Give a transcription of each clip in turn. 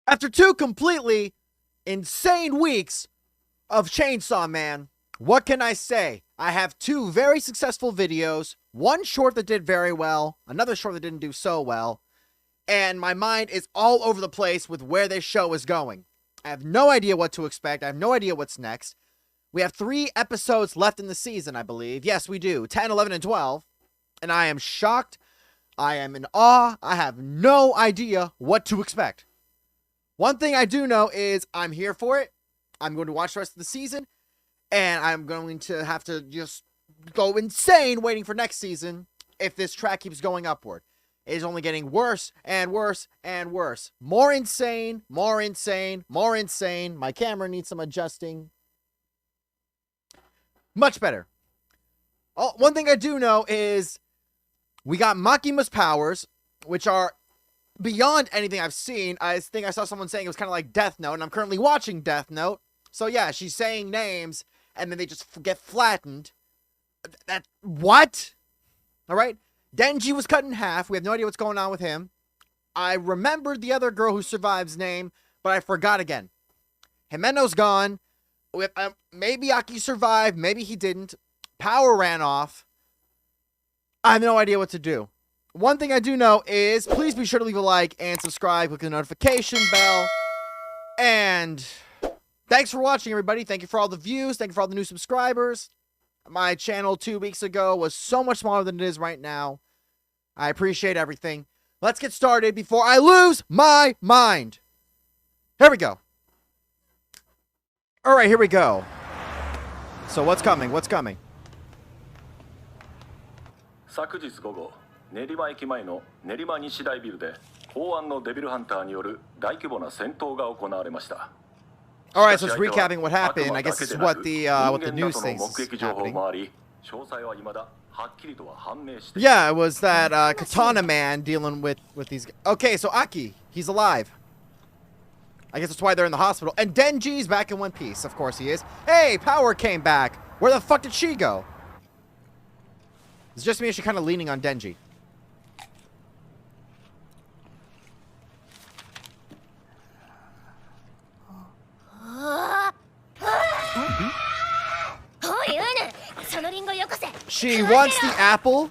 After 2 completely insane weeks of Chainsaw Man, what can I say? I have 2 very successful videos, one short that did very well, another short that didn't do so well, and my mind is all over the place with where this show is going. I have no idea what to expect. I have no idea what's next. We have 3 episodes left in the season, I believe. Yes, we do. 10, 11, and 12. And I am shocked. I am in awe. I have no idea what to expect. One thing I do know is I'm here for it. I'm going to watch the rest of the season. And I'm going to have to just go insane waiting for next season if this track keeps going upward. It is only getting worse and worse and worse. More insane, more insane, more insane. My camera needs some adjusting. Much better. Oh, one thing I do know is we got Makima's powers, which are beyond anything I've seen. I think I saw someone saying it was kind of like Death Note, and I'm currently watching Death Note. So yeah, she's saying names, and then they just get flattened. What? All right. Denji was cut in half. We have no idea what's going on with him. I remembered the other girl who survives name, but I forgot again. Himeno's gone. Maybe Aki survived. Maybe he didn't. Power ran off. I have no idea what to do. One thing I do know is please be sure to leave a like and subscribe. Click the notification bell. And thanks for watching, everybody. Thank you for all the views. Thank you for all the new subscribers. My channel 2 weeks ago was so much smaller than it is right now. I appreciate everything. Let's get started before I lose my mind. Here we go. All right, here we go. So what's coming? What's coming? 昨日午後、練馬駅前の練馬西大ビルで公安のデビルハンターによる大規模な戦闘が行われました。 All right, so it's recapping what happened. I guess this is what the news thinks is happening. Yeah, it was that Katana man dealing with these. Okay, so Aki, he's alive. I guess that's why they're in the hospital. And Denji's back in one piece. Of course he is. Hey, Power came back. Where the fuck did she go? It's just me. She's kind of leaning on Denji. She wants the apple?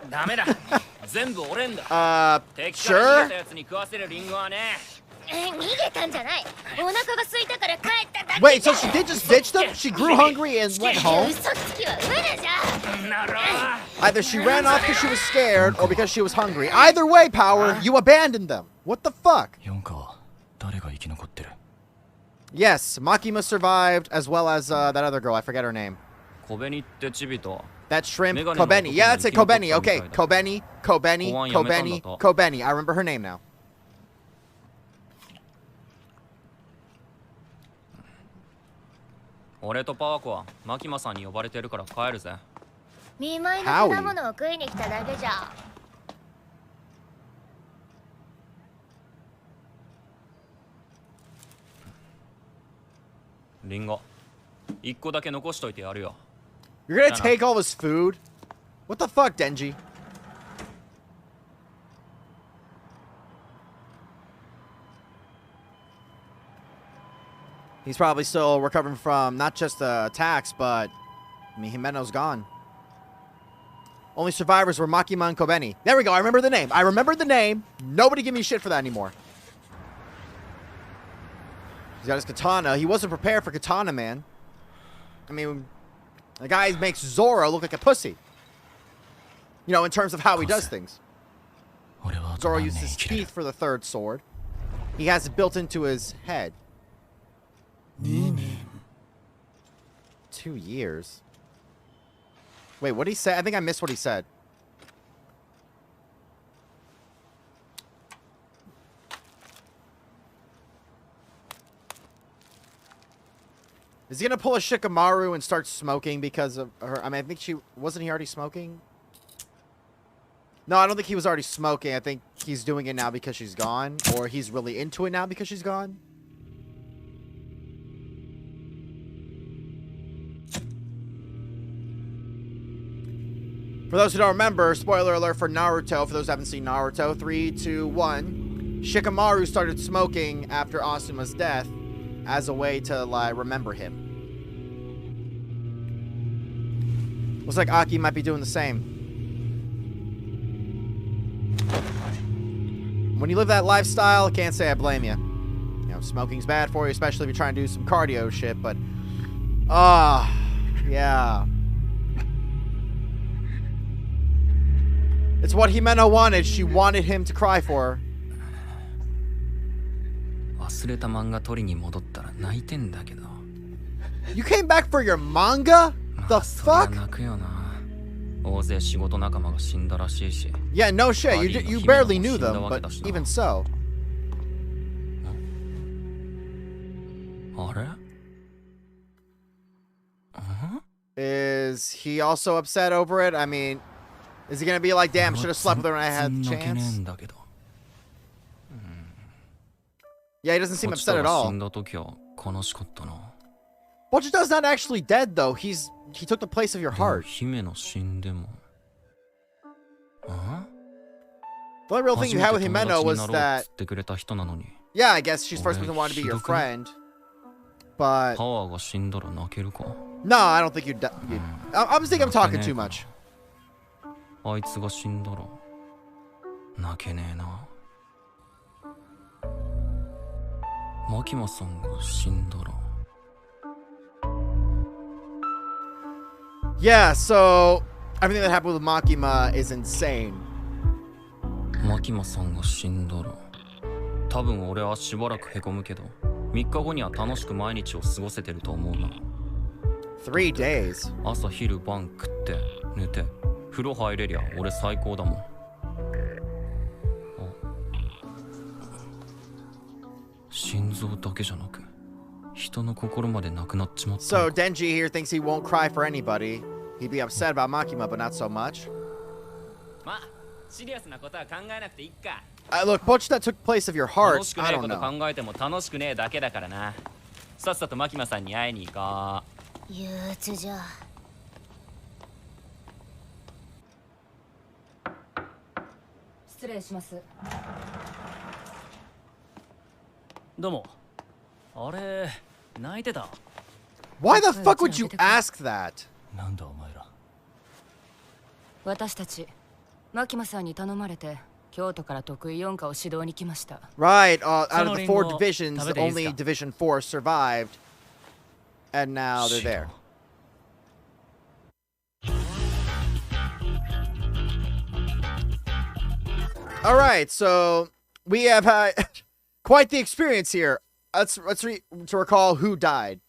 Sure. Wait, so she did just ditch them? She grew hungry and went home? Either she ran off because she was scared or because she was hungry. Either way, Power, you abandoned them. What the fuck? Yes, Makima survived, as well as that other girl. I forget her name. That shrimp, Kobeni. Yeah, that's it, Kobeni. Okay, Kobeni, Kobeni, Kobeni, Kobeni. I remember her name now. Howie. You're gonna take all his food? What the fuck, Denji? He's probably still recovering from not just the attacks, but I mean, Himeno's gone. Only survivors were Makima and Kobeni. There we go. I remember the name. I remembered the name. Nobody give me shit for that anymore. He's got his katana. He wasn't prepared for Katana Man. I mean, the guy makes Zoro look like a pussy. You know, in terms of how he does things. Zoro uses his teeth for the third sword. He has it built into his head. 2 years. Wait, what did he say? I think I missed what he said. Is he gonna pull a Shikamaru and start smoking because of her? I mean, I think wasn't he already smoking? No, I don't think he was already smoking. I think he's doing it now because she's gone, or he's really into it now because she's gone. For those who don't remember, spoiler alert for Naruto. For those who haven't seen Naruto, 3, 2, 1. Shikamaru started smoking after Asuma's death as a way to, like, remember him. Looks like Aki might be doing the same. When you live that lifestyle, I can't say I blame you. You know, smoking's bad for you, especially if you're trying to do some cardio shit, but... yeah. It's what Himeno wanted. She wanted him to cry for her. You came back for your manga? The fuck? Yeah, no shit. You barely knew them, but even so. Is he also upset over it? I mean, is he gonna be like, damn, should have slept with her when I had the chance? Yeah, he doesn't seem upset at all. Pochita's not actually dead, though. He took the place of your heart. The only real thing you had with Himeno was that... Yeah, I guess she's the first person who wanted to be your friend. But... No, I don't think you'd... I'm thinking I'm talking too much. Yeah, so everything that happened with Makima is insane. 多分俺はしばらくへこむけど、3日後には楽しく毎日を過ごせてると思うな。3 days. 朝昼晩食って寝て風呂入れりゃ俺最高だもん。心臓だけじゃなく人の心までなくなっちまった。 So Denji here thinks he won't cry for anybody. He'd be upset about Makima, but not so much. まあ、シリアスなことは考えなくていいか。Look, Pochita took place of your heart. 楽しく I ない don't こと know. 考えても楽しくねえだけだからな。さっさとマキマさんに会いに行こう。憂鬱じゃ。失礼します。どうも。あれ、泣いてた。Why the fuck would you ask that? なんだお前ら。私たち、マキマさんに頼まれて、京都から得意4課を指導に来ました。Right, out of the 4 divisions, only Division 4 survived. And now they're there. Alright, so we have had quite the experience here. Let's recall who died.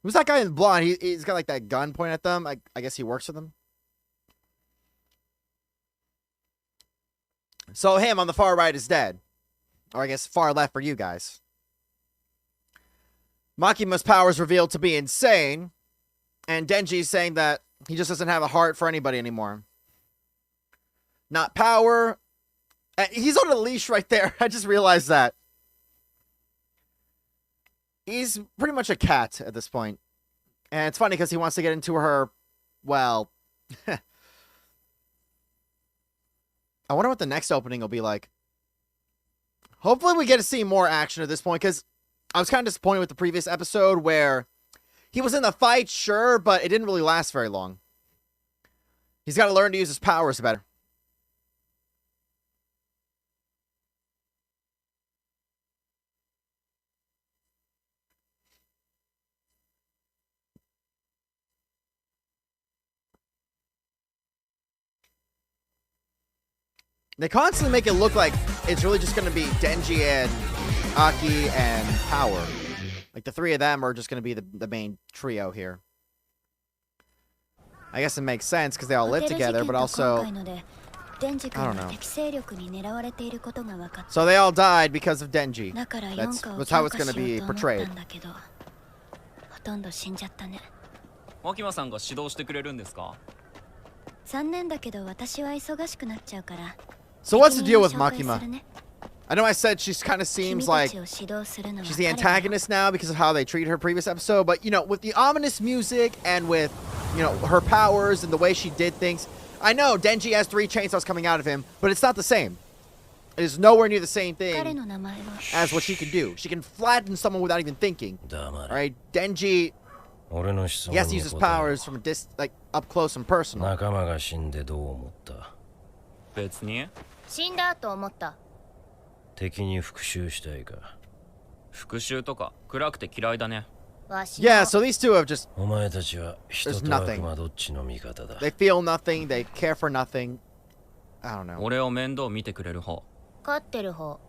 Who's that guy in blonde? He's got like that gun pointed at them. I guess he works for them. So him on the far right is dead. Or I guess far left for you guys. Makima's powers revealed to be insane. And Denji's saying that he just doesn't have a heart for anybody anymore. Not power. He's on a leash right there. I just realized that. He's pretty much a cat at this point. And it's funny because he wants to get into her, well... I wonder what the next opening will be like. Hopefully we get to see more action at this point, because I was kind of disappointed with the previous episode where he was in the fight, sure, but it didn't really last very long. He's got to learn to use his powers better. They constantly make it look like it's really just going to be Denji and Aki and Power. Like, the 3 of them are just going to be the main trio here. I guess it makes sense because they all live together, but also... I don't know. So they all died because of Denji. That's how it's going to be portrayed. マキマさんが指導してくれるんですか？ 残念だけど私は忙しくなっちゃうから。 So what's the deal with Makima? I know I said she kind of seems like she's the antagonist now because of how they treated her previous episode, but you know, with the ominous music and with, you know, her powers and the way she did things, I know Denji has 3 chainsaws coming out of him, but it's not the same. It is nowhere near the same 彼 thing の名前は as what she can do. She can flatten someone without even thinking. 黙れ。 Alright, Denji, 俺の質 he 問 has to に use his 答えろ。 powers from a like up close and personal. 仲間が死んでどう思った？別に死んだと思った。敵に復讐したいか？復讐とか暗くて嫌いだね。わしも Yeah, so these two have just, お前たちは人 There's と nothing. 悪魔どっちの味方だ？ they feel nothing, they care for nothing. I don't know. 俺を面倒見てくれる方。勝ってる方。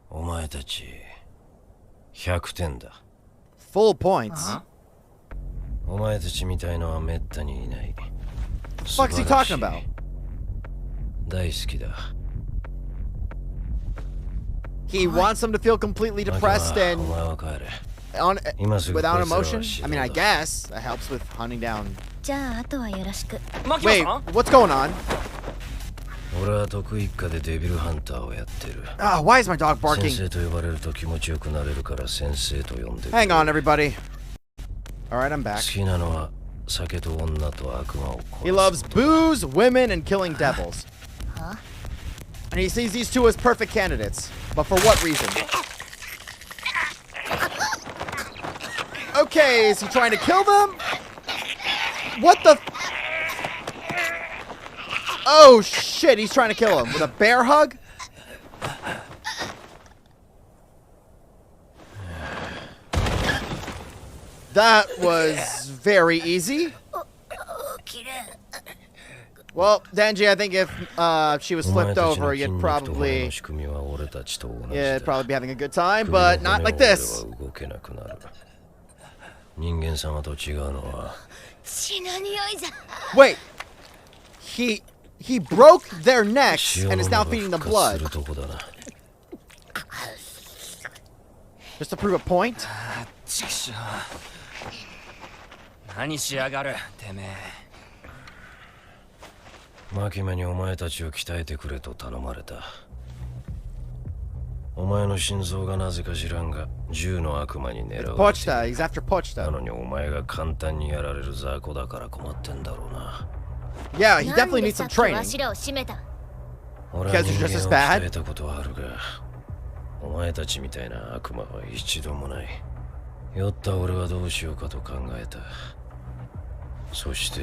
お前たち100点だ。 Full points. お前たちみたいのはめったにいない。 What the fuck is he talking about? 大好きだ。 He wants them to feel completely だから depressed お and 前は帰れ。 on 今すぐ without こいつらは emotion. 指 I 導 mean, I だ。 guess that helps with hunting down. じゃああとはよろしく。マキマ Wait, さん what's going on? 俺は得意一家でデビルハンターをやってる。 Ah, why is my dog 先 barking? 生と呼ばれると気持ちよくなれるから先生と呼んでくれ。 Hang on, everybody. All right, I'm 好 back. きなのは酒と女と悪魔を He 殺す loves ことだ。 booze, women, and killing devils. And he sees these two as perfect candidates. But for what reason? Okay, is he trying to kill them? What the? Oh shit, he's trying to kill him with a bear hug? That was very easy. Well, Denji, I think if she was お前 flipped たちの over, 筋 you'd 肉と骨 probably の仕組みは俺たちと同じ yeah, だ。 it'd probably be having a good time, 首の but 骨 not を like 折れ this. ば動けなくなる。人間様と違うのは血の匂いじゃ。 Wait, he broke their necks 潮 and の is 根 now が feeding them 復活す blood るとこだな。 just to prove a point. ちくしょう。何しやがるてめえ。マキマにお前たちを鍛えてくれと頼まれた。お前の心臓がなぜか知らんが銃の悪魔に狙われている。 Pochta, he's after な Pochta. のにお前が簡単にやられる雑魚だから困ってんだろうな。 Yeah, he なん definitely で needs さ some っきわ training. しらを締めた。俺は Because 人 you're 間 just を as 鍛 bad? えたことはあるが、お前たちみたいな悪魔は一度もない。酔った俺はどうしようかと考えた。そして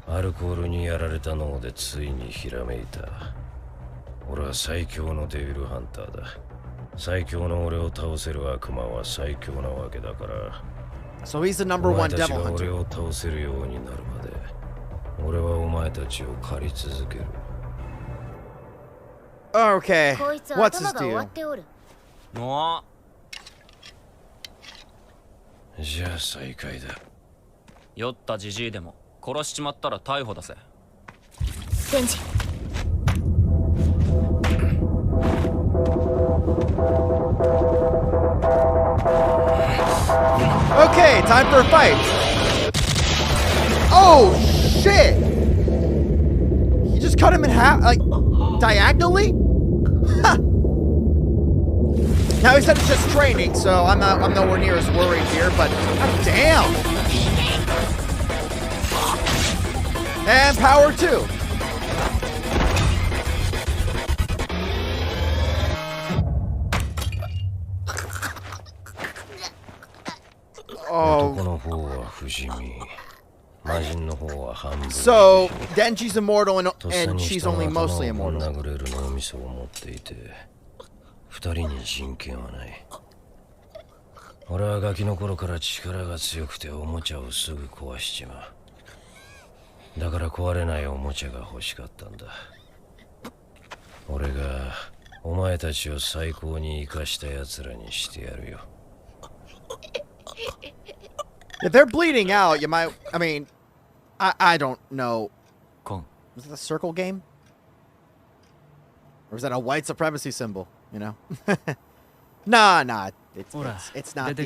アルコールにやられた脳でついにひらめいた。俺は最強のデビルハンターだ。最強の俺を倒せる悪魔は最強なわけだから。 So he's the number お前 one たち devil が俺 hunter. を倒せるようになるまで、俺はお前たちを狩り続ける。 Okay, こいつ what's 頭 his が終わ Oh. deal? っておる。もじゃあ再開だ。う酔ったじじいでも殺しちまったら逮捕だぜ。デンジ。 Okay, time for a fight. Oh shit! He just cut him in half, like diagonally. Ha! Now he said it's just training, so I'm nowhere near as worried here. But god damn! And power 2. Oh. 男の方は不死身、魔人の方は半分。 So Denji's immortal とっさ and に she's 人の only 頭 mostly をぶん immortal. 殴れる脳みそを持っていて、二人に人権はない。俺はガキの頃から力が強くておもちゃをすぐ壊しちまう。だから壊れないおもちゃが欲しかったんだ。俺がお前たちを最高に生かした奴らにしてやるよ。 If they're bleeding out, you might. I mean, I don't know. コン Was it a circle game? Or was that a white supremacy symbol? You know? Nah. It's not the.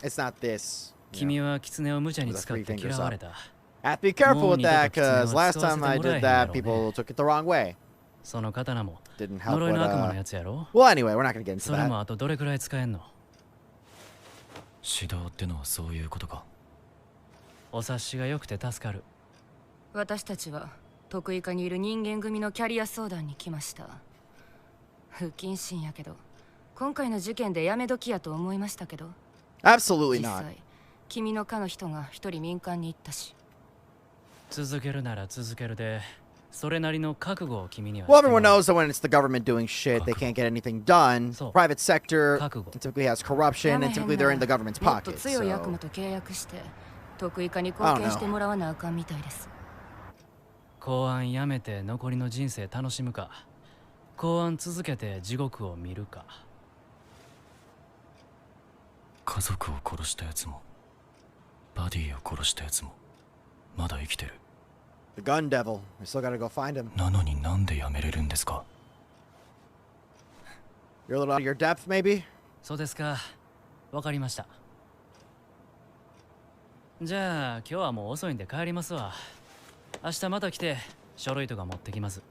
It's not this. You 君 know? は狐を無茶に使って嫌われた。 Have to be careful with that, because もう二度と狐は last time I 使わせてもらえへ did ん that, やろうね。 people took it the wrong way. その刀も Didn't help 呪い what. の悪魔のやつやろ。 Well, anyway, we're not gonna get into それ that. もあとどれくらい使えんの？指導ってのはそういうことか。お察しが良くて助かる。私たちは得意課にいる人間組のキャリア相談に来ました。不謹慎やけど今回の事件でやめ時やと思いましたけど、 Absolutely 実 not. 際君の課の人が一人民間に行ったし。続けるなら続けるで、それなりの覚悟を君には。 Well, everyone knows that when it's the government doing shit, they can't get anything done. So, Private sector 覚悟。 typically has corruption, and typically they're in the government's もっと pocket. 強い悪 So 魔と契約して得意課に貢献してもらわなあかんみたいです。公安やめて残りの人生楽しむか、公安続けて地獄を見るか。家族を殺したやつもバディを殺したやつもまだ生きてる。 the gun devil, we still gotta go find him. なのになんでやめれるんですか？ You're a little out of your depth, maybe? そうですか。わかりました。じゃあ今日はもう遅いんで帰りますわ。明日また来て書類とか持ってきます。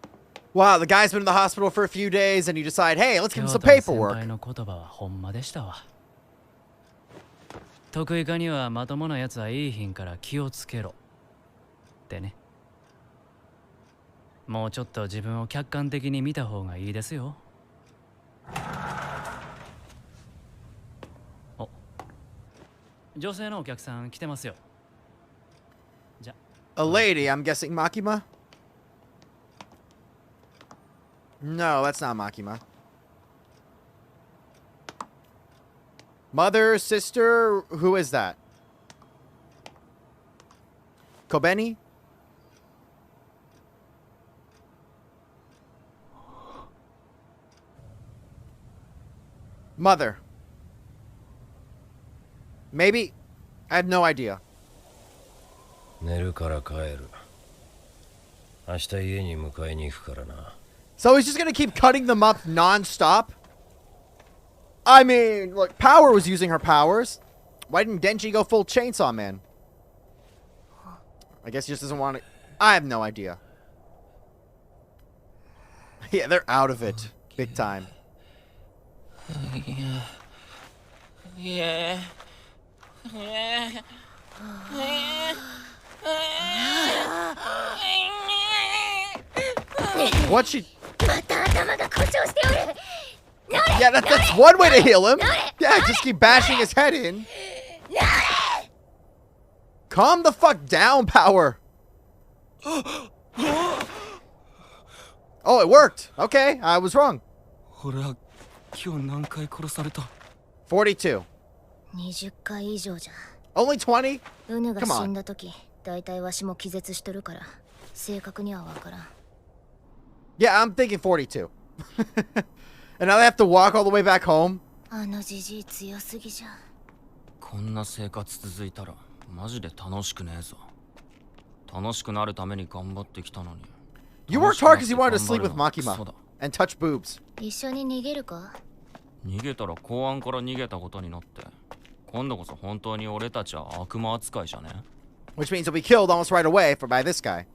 Wow, the guy's been in the hospital for a few days, and you decide, hey, let's give him 京 some 都の先 paperwork. 輩の言葉はほんまでしたわ。得意課にはまともなやつはいい品から気をつけろってね。もうちょっと自分を客観的に見た方がいいですよ。お、女性のお客さん来てますよ。じゃ。 A lady, I'm guessing Makima? No, that's not Makima. Mother, sister, who is that? Kobeni? Mother. Maybe? I have no idea. 寝るから帰る。明日家に迎えに行くからな。 So he's just gonna keep cutting them up non-stop? I mean, look, Power was using her powers. Why didn't Denji go full Chainsaw Man? I guess he just doesn't want to... I have no idea. Yeah, they're out of it. Big time. What she... また頭が故障しておる。 Yeah, that's one way to heal him. Yeah, just keep bashing his head in. Calm the fuck down, Power. Oh, it worked. Okay, I was wrong. 俺は今日何回殺された42. 20回以上じゃ。 Only 20? ウヌが Come on. 死んだ時、だいたいわしも気絶しとるから、正確にはわからん。Yeah, I'm thinking 42. And now they have to walk all the way back home? あのじじい強すぎじゃ。こんな生活続いたらマジで楽しくねえぞ。楽しくなるために頑張ってきたのに。 You worked hard because you wanted to sleep with Makima そうだ。 and touch boobs. 一緒に逃げるか？逃げたら公安から逃げたことになって、今度こそ本当に俺たちは悪魔扱いじゃね？ Which means he'll be killed almost right away by this guy.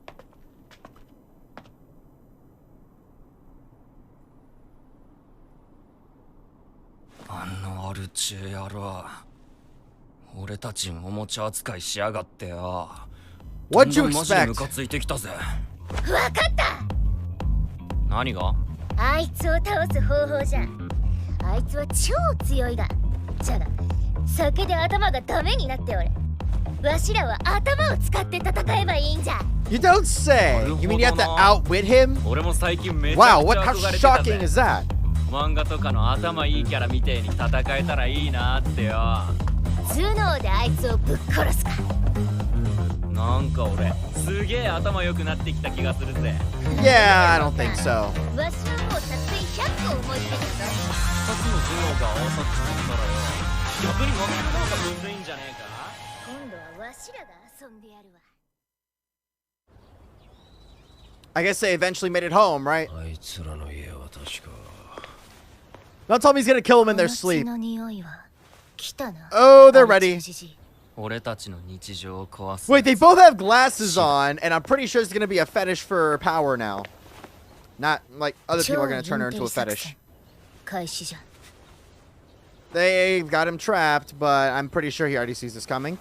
あのアルチェ野郎、俺たちおもちゃ扱いしやがってよ。 What'd you どんどんマジで expect? ムカついてきたぜ。わかった。何が？あいつを倒す方法じゃ。あいつは超強いが。じゃが、酒で頭がダメになっておる。わしらは頭を使って戦えばいいんじゃ。 You don't say. You mean you have to outwit him? 俺も最近めちゃ Wow, く what ちゃ how 憧れてた shocking ぜ。 is that? 漫画とかの頭いいキャラみてえに戦えたらいいなってよ。頭脳であいつをぶっ殺すか。なんか俺すげえ頭良くなってきた気がするぜ。 Yeah, I don't think so. わしはもう達成100個思いつけてるぞ。2つの頭脳が合わさってたらよ、逆に負ける方がむずいんじゃねえか。今度はわしらが遊んでやるわ。 I guess they eventually made it home, right? あいつらの家は確か。 Don't tell me he's gonna kill him in their この血 sleep. の匂いは来たな。 Oh, they're あい ready. つじじい。俺たちの日常を壊す。 Wait, they both have glasses on, and I'm pretty sure it's gonna be a fetish for Power now. Not like other people are gonna turn her into a 超隠蔽作 fetish. 戦開始じゃ。They've got him trapped, but I'm pretty sure he already sees this coming.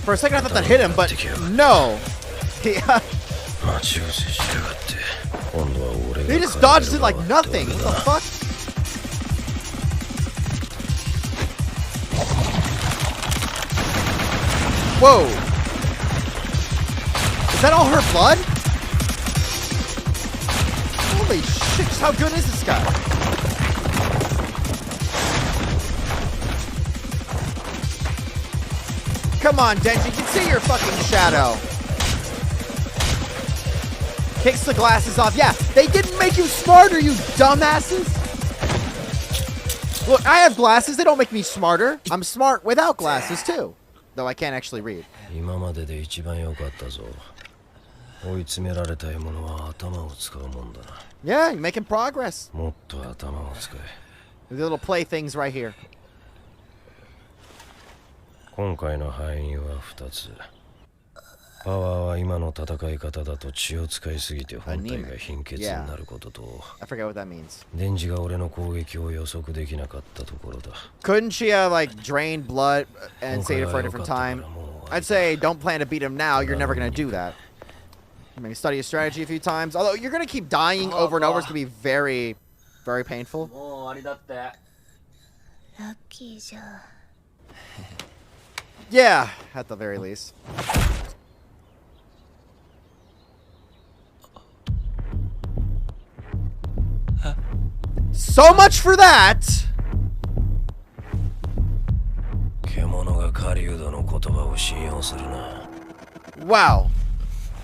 For a second I thought that hit him, but no. He just dodged it like nothing. What the fuck? Whoa. Is that all her blood? Holy shit, how good is this guy? Come on, Denji, you can see your fucking shadow. Kicks the glasses off. Yeah, they didn't make you smarter, you dumbasses. Look, I have glasses. They don't make me smarter. I'm smart without glasses, too. Though I can't actually read. Yeah, you're making progress. The little playthings right here. 今回の敗因は2つ。パワーは今の戦い方だと血を使いすぎて本体が貧血になることと、電磁が俺の攻撃を予測できなかったところだ。Couldn't she have like drained blood and saved it for a different time? I'd say don't plan to beat him now. You're never gonna do that. Maybe study his strategy a few times. Although you're gonna keep dying over and over, it's gonna be very, very painful. Yeah, at the very least. So much for that! Wow.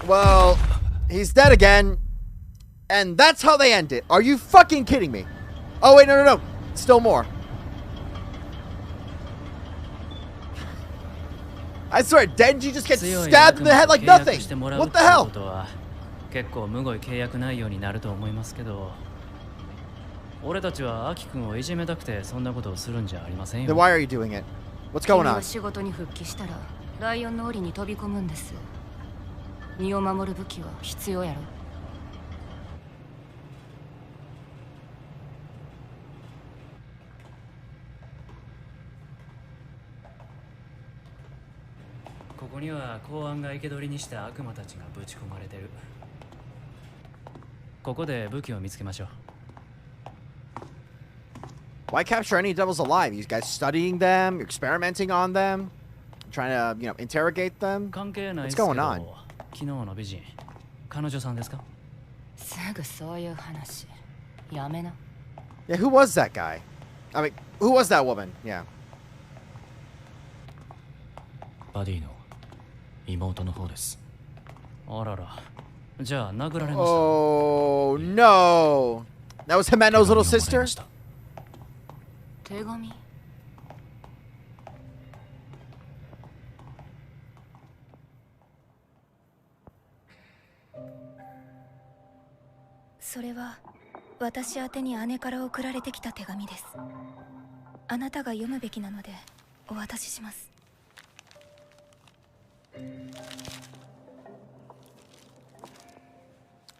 Well, he's dead again. And that's how they end it. Are you fucking kidding me? Oh, wait, no. Still more. I swear, Denji just gets stabbed in the head like nothing. What the hell? Then why are you doing it? What's going on? Why capture any devils alive? You guys studying them, experimenting on them, trying to, interrogate them? What's going on? Yeah, who was that guy? I mean, who was that woman? Yeah. Oh no! That was Himeno's little sister?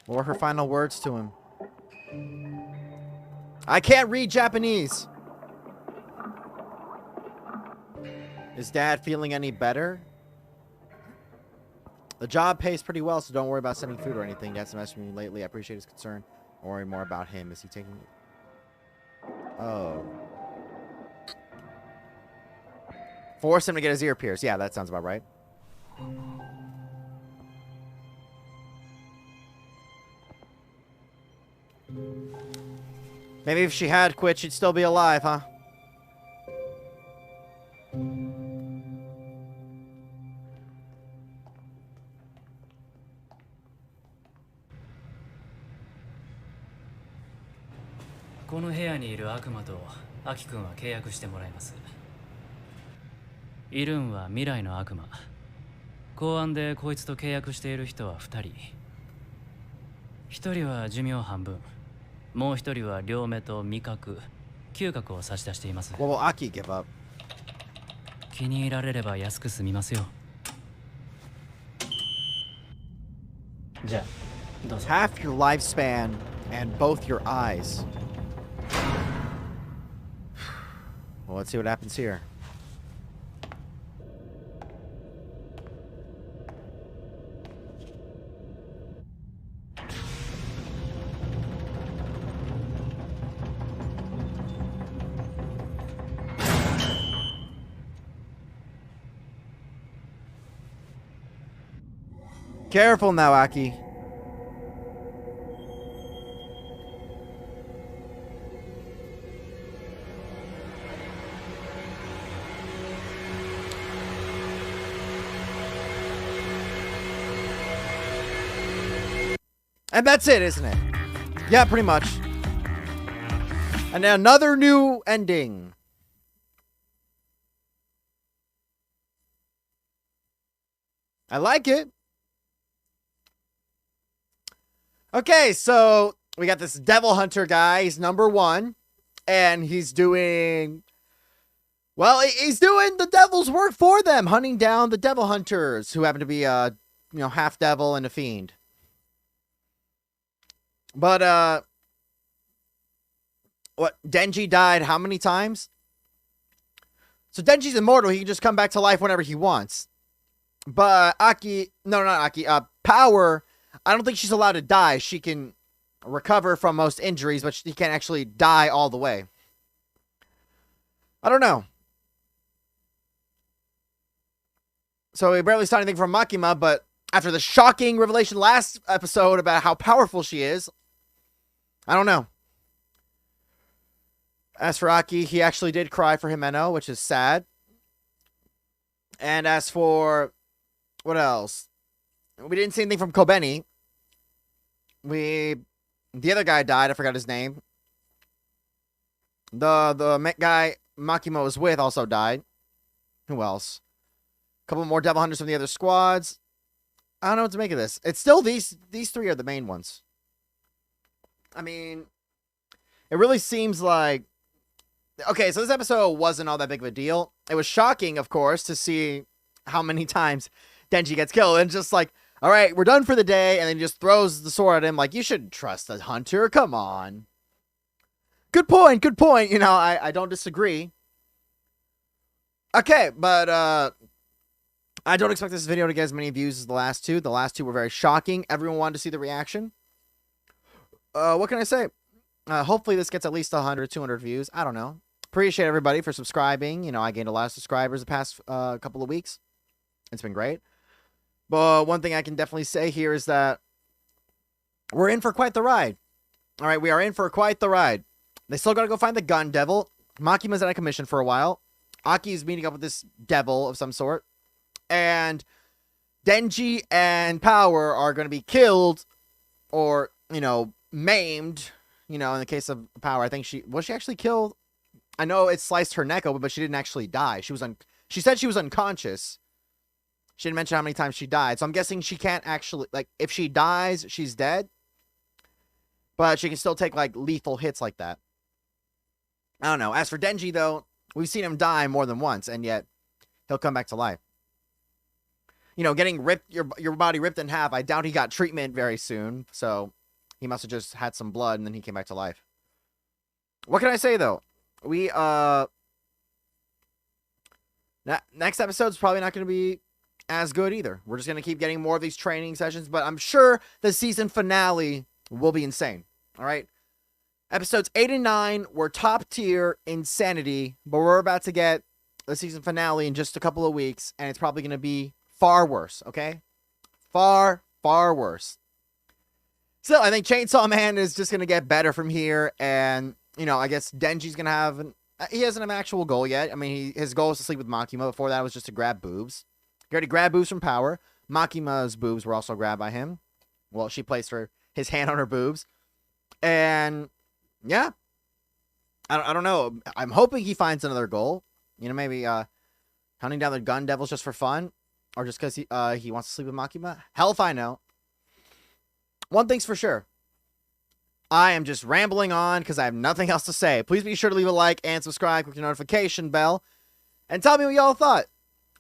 What were her final words to him? I can't read Japanese. Is Dad feeling any better? The job pays pretty well, so don't worry about sending food or anything. Dad's been messaging me lately. I appreciate his concern. Don't worry more about him. Is he taking... Oh. Force him to get his ear pierced. Yeah, that sounds about right. Maybe if she had quit, she'd still be alive, huh? What will Aki give up? 気に入られれば安く済みますよ。じゃあどうぞ。 Half your lifespan and both your eyes. Well, let's see what happens here. Careful now, Aki. And that's it, isn't it? Yeah, pretty much. And another new ending. I like it. Okay, so we got this devil hunter guy. He's number 1. And he's doing... Well, he's doing the devil's work for them. Hunting down the devil hunters who happen to be, half devil and a fiend. But, what? Denji died how many times? So Denji's immortal. He can just come back to life whenever he wants. But Aki... No, not Aki. Power... I don't think she's allowed to die. She can recover from most injuries, but she can't actually die all the way. I don't know. So we barely saw anything from Makima, but after the shocking revelation last episode about how powerful she is, I don't know. As for Aki, he actually did cry for Himeno, which is sad. And as for... What else? We didn't see anything from Kobeni. The other guy died. I forgot his name. The guy Makima was with also died. Who else? A couple more devil hunters from the other squads. I don't know what to make of this. It's still these 3 are the main ones. I mean, it really seems like... Okay, so this episode wasn't all that big of a deal. It was shocking, of course, to see how many times Denji gets killed. And just like, all right, we're done for the day. And then he just throws the sword at him like, you shouldn't trust the hunter. Come on. Good point. Good point. You know, I don't disagree. Okay, but I don't expect this video to get as many views as the last 2. The last 2 were very shocking. Everyone wanted to see the reaction. What can I say? Hopefully this gets at least 100, 200 views. I don't know. Appreciate everybody for subscribing. You know, I gained a lot of subscribers the past couple of weeks. It's been great. But one thing I can definitely say here is that we're in for quite the ride. All right, we are in for quite the ride. They still got to go find the gun devil. Makima's out of commission for a while. Aki's meeting up with this devil of some sort. And Denji and Power are going to be killed or, you know, maimed. You know, in the case of Power, I think was she actually killed? I know it sliced her neck open, but she didn't actually die. She said she was unconscious. She didn't mention how many times she died. So I'm guessing she can't actually, like, if she dies, she's dead. But she can still take, like, lethal hits like that. I don't know. As for Denji, though, we've seen him die more than once, and yet he'll come back to life. You know, getting ripped, your body ripped in half, I doubt he got treatment very soon. So he must have just had some blood, and then he came back to life. What can I say, though? Next episode's probably not going to be as good either. We're just going to keep getting more of these training sessions, but I'm sure the season finale will be insane. All right. Episodes 8 and 9 were top tier insanity, but we're about to get the season finale in just a couple of weeks, and it's probably going to be far worse. Okay. Far, far worse. Still, I think Chainsaw Man is just going to get better from here. And, you know, I guess Denji's going to have he doesn't have an actual goal yet. I mean, his goal is to sleep with Makima. Before that, it was just to grab boobs. He already grabbed boobs from Power. Makima's boobs were also grabbed by him. Well, she placed his hand on her boobs. And, yeah. I don't know. I'm hoping he finds another goal. You know, maybe hunting down the gun devils just for fun. Or just because he wants to sleep with Makima. Hell if I know. One thing's for sure. I am just rambling on because I have nothing else to say. Please be sure to leave a like and subscribe. Click the notification bell. And tell me what y'all thought.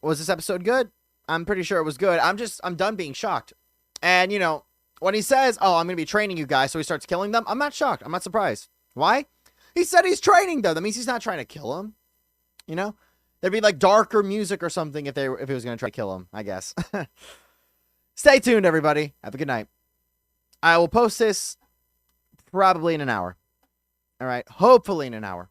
Was this episode good? I'm pretty sure it was good. I'm done being shocked. And, you know, when he says, oh, I'm going to be training you guys, so he starts killing them, I'm not shocked. I'm not surprised. Why? He said he's training them. That means he's not trying to kill him. You know? There'd be like darker music or something if he was going to try to kill him, I guess. Stay tuned, everybody. Have a good night. I will post this probably in an hour. All right. Hopefully in an hour.